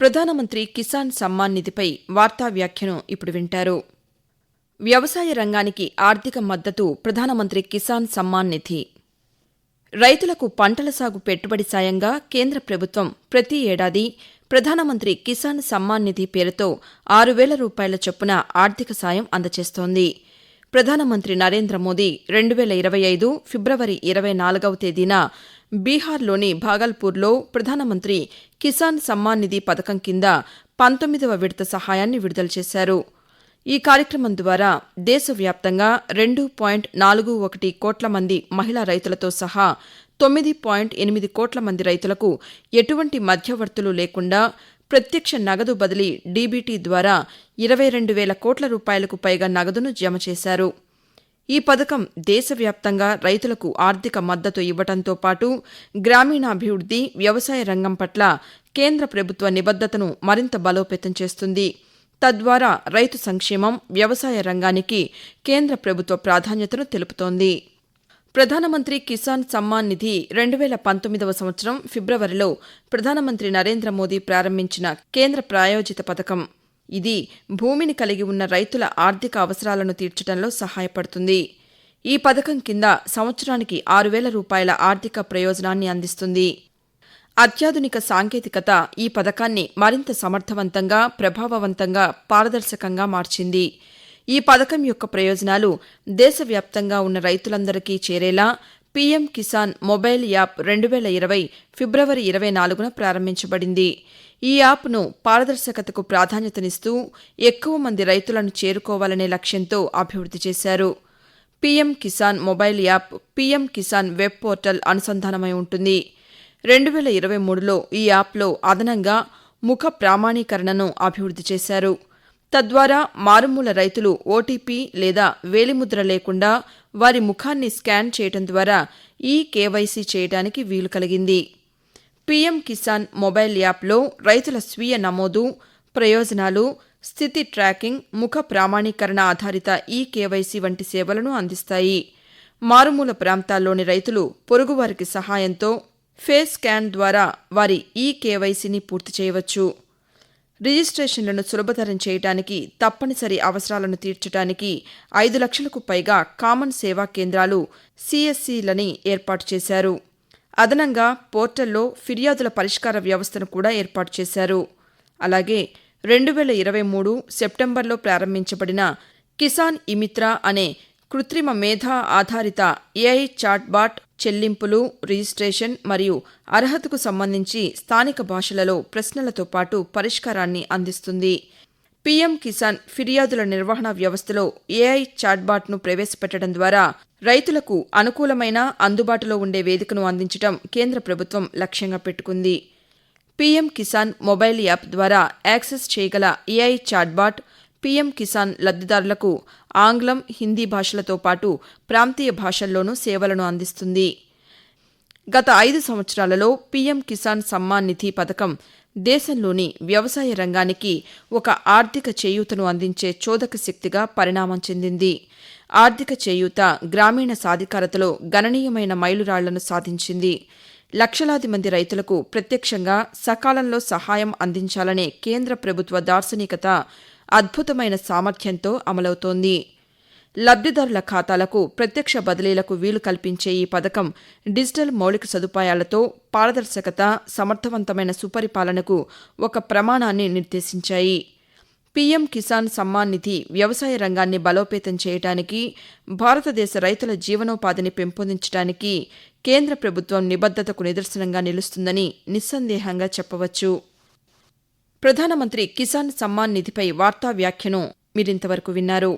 ప్రధానమంత్రి కిసాన్ సమ్మాన్ నిధిపై వార్తా వ్యాఖ్యను ఇప్పుడు వింటారు. వ్యవసాయ రంగానికి ఆర్థిక మద్దతు ప్రధానమంత్రి కిసాన్ సమ్మాన్ నిధి. రైతులకు పంటల సాగు పెట్టుబడి సాయంగా కేంద్ర ప్రభుత్వం ప్రతి ఏడాది ప్రధానమంత్రి కిసాన్ సమ్మాన్ నిధి పేరుతో 6,000 రూపాయల చొప్పున ఆర్థిక సాయం అందజేస్తోంది. ప్రధానమంత్రి నరేంద్ర మోదీ 2025 ఫిబ్రవరి 24వ తేదీన బీహార్లోని భాగల్పూర్లో ప్రధానమంత్రి కిసాన్ సమ్మాన్ నిధి పథకం కింద 19వ విడత సహాయాన్ని విడుదల చేశారు. ఈ కార్యక్రమం ద్వారా దేశవ్యాప్తంగా 2.41 కోట్ల మంది మహిళా రైతులతో సహా 9.8 కోట్ల మంది రైతులకు ఎటువంటి మధ్యవర్తులు లేకుండా ప్రత్యక్ష నగదు బదిలీ డీబీటీ ద్వారా 22,000 కోట్ల రూపాయలకు పైగా నగదును జమ చేశారు. ఈ పథకం దేశవ్యాప్తంగా రైతులకు ఆర్థిక మద్దతు ఇవ్వడంతో పాటు గ్రామీణాభివృద్ది, వ్యవసాయ రంగం పట్ల కేంద్ర ప్రభుత్వ నిబద్దతను మరింత బలోపేతం చేస్తుంది. తద్వారా రైతు సంక్షేమం, వ్యవసాయ రంగానికి కేంద్ర ప్రభుత్వ ప్రాధాన్యతను తెలుపుతోంది. ప్రధానమంత్రి కిసాన్ సమ్మాన్ నిధి 2019వ సంవత్సరం ఫిబ్రవరిలో ప్రధానమంత్రి నరేంద్ర మోదీ ప్రారంభించిన కేంద్ర ప్రాయోజిత పథకం. ఇది భూమిని కలిగి ఉన్న రైతుల ఆర్థిక అవసరాలను తీర్చడంలో సహాయపడుతుంది. ఈ పథకం కింద సంవత్సరానికి 6,000 రూపాయల ఆర్థిక ప్రయోజనాన్ని అందిస్తుంది. అత్యాధునిక సాంకేతికత ఈ పథకాన్ని మరింత సమర్థవంతంగా, ప్రభావవంతంగా, పారదర్శకంగా మార్చింది. ఈ పథకం యొక్క ప్రయోజనాలు దేశవ్యాప్తంగా ఉన్న రైతులందరికీ చేరేలా పీఎం కిసాన్ మొబైల్ యాప్ 2020 ఫిబ్రవరి 24న ప్రారంభించబడింది. ఈ యాప్ను పారదర్శకతకు ప్రాధాన్యతనిస్తూ ఎక్కువ మంది రైతులను చేరుకోవాలనే లక్ష్యంతో అభివృద్ధి చేశారు. PM Kisan mobile app PM Kisan web portal అనుసంధానమై ఉంటుంది. 2023లో ఈ యాప్లో అదనంగా ముఖ ప్రామాణీకరణను అభివృద్ధి చేశారు. తద్వారా మారుమూల రైతులు ఓటీపీ లేదా వేలిముద్ర లేకుండా వారి ముఖాన్ని స్కాన్ చేయడం ద్వారా కేవైసీ చేయడానికి వీలు కలిగింది. పీఎం కిసాన్ మొబైల్ యాప్లో రైతుల స్వీయ నమోదు, ప్రయోజనాలు, స్థితి ట్రాకింగ్, ముఖ ప్రామాణీకరణ ఆధారిత కేవైసీ వంటి సేవలను అందిస్తాయి. మారుమూల ప్రాంతాల్లోని రైతులు పొరుగువారికి సహాయంతో ఫేస్ స్కాన్ ద్వారా వారి కేవైసీని పూర్తి చేయవచ్చు. రిజిస్ట్రేషన్లను సులభతరం చేయడానికి, తప్పనిసరి అవసరాలను తీర్చడానికి 5 లక్షలకు పైగా కామన్ సేవా కేంద్రాలు CSCలని ఏర్పాటు చేశారు. అదనంగా పోర్టల్లో ఫిర్యాదుల పరిష్కార వ్యవస్థను కూడా ఏర్పాటు చేశారు. అలాగే 2023 సెప్టెంబర్లో ప్రారంభించబడిన కిసాన్ ఇమిత్రా అనే కృత్రిమ మేధా ఆధారిత AI చాట్బాట్ చెల్లింపులు, రిజిస్ట్రేషన్ మరియు అర్హతకు సంబంధించి స్థానిక భాషలలో ప్రశ్నలతో పాటు పరిష్కారాన్ని అందిస్తుంది. పీఎం కిసాన్ ఫిర్యాదుల నిర్వహణ వ్యవస్థలో AI చాట్బాట్ను ప్రవేశపెట్టడం ద్వారా రైతులకు అనుకూలమైన, అందుబాటులో ఉండే వేదికను అందించడం కేంద్ర ప్రభుత్వం లక్ష్యంగా పెట్టుకుంది. పీఎం కిసాన్ మొబైల్ యాప్ ద్వారా యాక్సెస్ చేయగల AI చాట్బాట్ పీఎం కిసాన్ లబ్ధిదారులకు ఆంగ్లం, హిందీ భాషలతో పాటు ప్రాంతీయ భాషల్లోనూ సేవలను అందిస్తుంది. గత 5 సంవత్సరాలలో పీఎం కిసాన్ సమ్మాన్ నిధి పథకం దేశంలోని వ్యవసాయ రంగానికి ఒక ఆర్థిక చేయూతను అందించే చోదక శక్తిగా పరిణామం చెందింది. ఆర్థిక చేయూత గ్రామీణ సాధికారతలో గణనీయమైన మైలురాళ్లను సాధించింది. లక్షలాది మంది రైతులకు ప్రత్యక్షంగా సకాలంలో సహాయం అందించాలనే కేంద్ర ప్రభుత్వ దార్శనికత అద్భుతమైన సామర్థ్యంతో అమలవుతోంది. లబ్ధిదారుల ఖాతాలకు ప్రత్యక్ష బదిలీలకు వీలు కల్పించే ఈ పథకం డిజిటల్ మౌలిక సదుపాయాలతో పారదర్శకత, సమర్థవంతమైన సుపరిపాలనకు ఒక ప్రమాణాన్ని నిర్దేశించాయి. పీఎం కిసాన్ సమ్మాన్ నిధి వ్యవసాయ రంగాన్ని బలోపేతం చేయడానికి, భారతదేశ రైతుల జీవనోపాధిని పెంపొందించడానికి కేంద్ర ప్రభుత్వం నిబద్దతకు నిదర్శనంగా నిలుస్తుందని నిస్సందేహంగా చెప్పవచ్చు. ప్రధానమంత్రి కిసాన్ సమ్మాన్ నిధిపై వార్తా వ్యాఖ్యను మీరింతవరకు విన్నారు.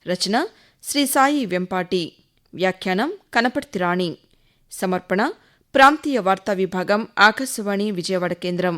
రచన శ్రీ సాయి వెంపాటి. వ్యాఖ్యానం కనపర్తి రాణి. సమర్పణ ప్రాంతీయ వార్తా విభాగం, ఆకాశవాణి విజయవాడ కేంద్రం.